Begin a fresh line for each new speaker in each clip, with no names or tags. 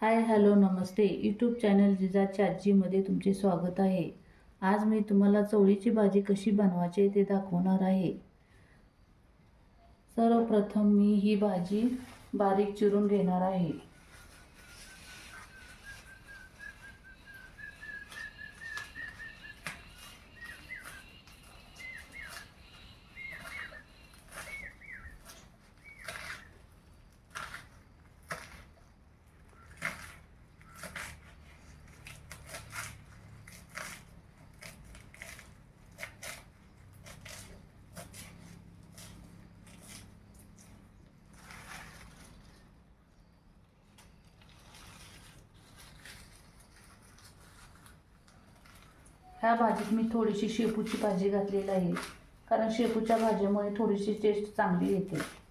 Hi hello नमस्ते YouTube channel जिजाची आजीमध्ये तुमचे स्वागत आहे। आज मी तुम्हाला चवळीची भाजी कशी बनवायची ते दाखवणार आहे। सर्वप्रथम मी ही भाजी बारीक चिरून घेणार आहे। ह्या भाजीत मी थोडीशी शेपूची भाजी घातलेली आहे, कारण शेपूच्या भाजीमुळे थोडीशी टेस्ट चांगली येते।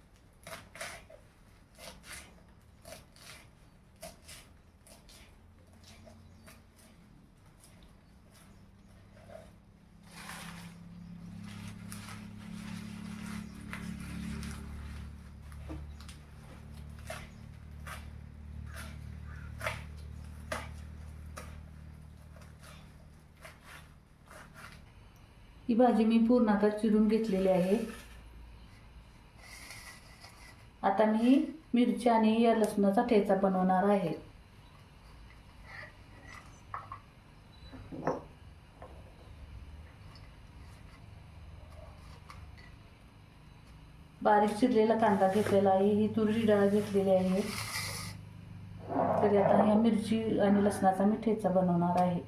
ही भाजी मी पूर्ण आता चिरून घेतलेली आहे। आता मी मिरची आणि या लसणाचा ठेचा बनवणार आहे। बारीक चिरलेला कांदा घेतलेला आहे, ही तुरीची डाळ घेतलेली आहे। तर आता या मिरची आणि लसणाचा मी ठेचा बनवणार आहे।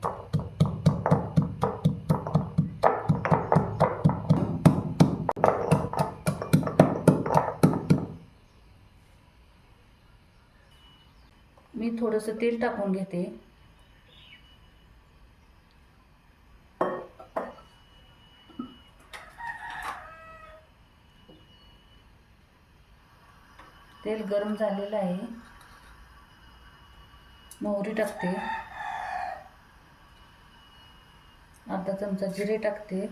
मी थोडंसं तेल टाकून घेते। तेल गरम झालेलं आहे। मोहरी टाकते, अर्धा चमचा जिरे टाकते,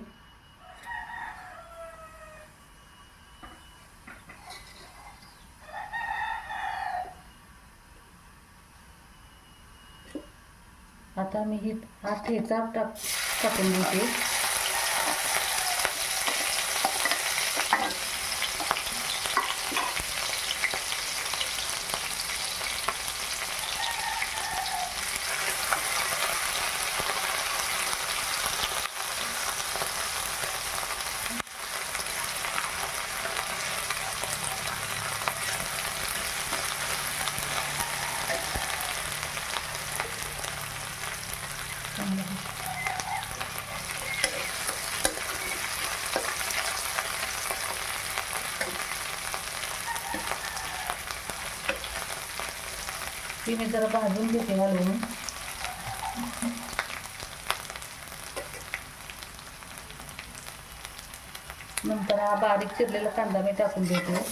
आता मी हा ठेचा टाकून घेते। ती मी जरा भाजून घेते घालून। नंतर हा बारीक चिरलेला कांदा मी टाकून देते।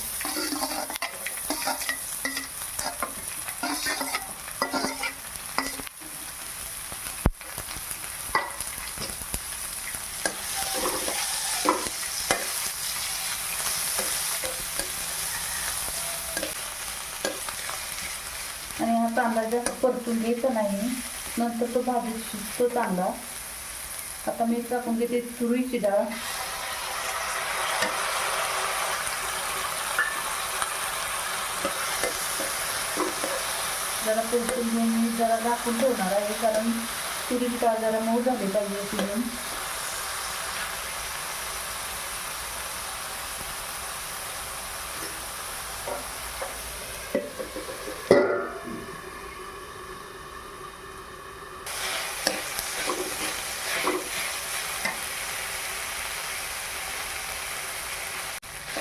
आणि हा कांदा जास्त परतून घ्यायचा नाही, नंतर तो भाजीत शिजतो चांगला। आता मी टाकून घेते तुरीची डाळ, जरा परतून घेऊन मी जरा झाकून ठेवणार आहे, कारण तुरीची डाळ जरा मऊ झाली पाहिजे शिजून।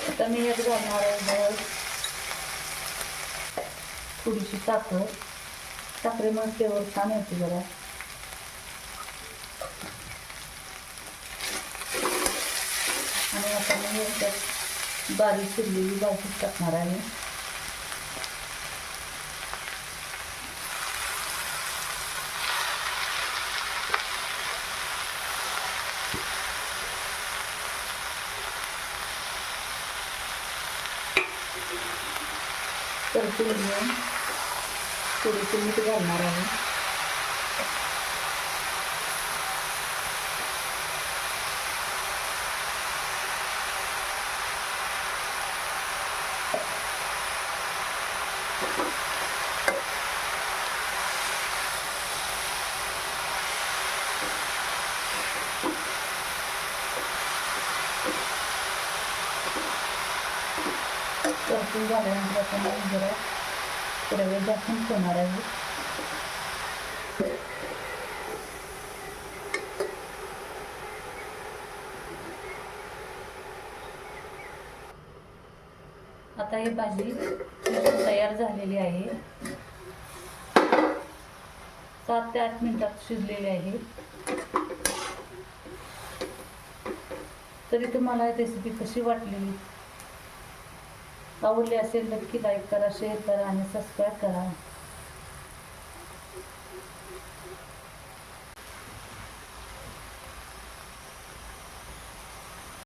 आता मी यात घालणार आहे हळद, थोडीशी साखर, साखरेमुळे फ्लेवर छान येते जरा। आणि आता मी याच्यात बारीक चिरलेली भाजी टाकणार आहे। परतून घेऊन थोडीशी मीठ घालणार आहे. परतून झाल्यानंतर आपण जरा थोड्या वेळ झाकून ठेवणार आहे. आता ही भाजी तयार झालेली आहे. 7 ते 8 मिनिटात शिजलेली आहे. तरी तुम्हाला ही रेसिपी कशी वाटली? आवडली असेल नक्की लाईक करा, शेअर करा आणि सबस्क्राईब करा.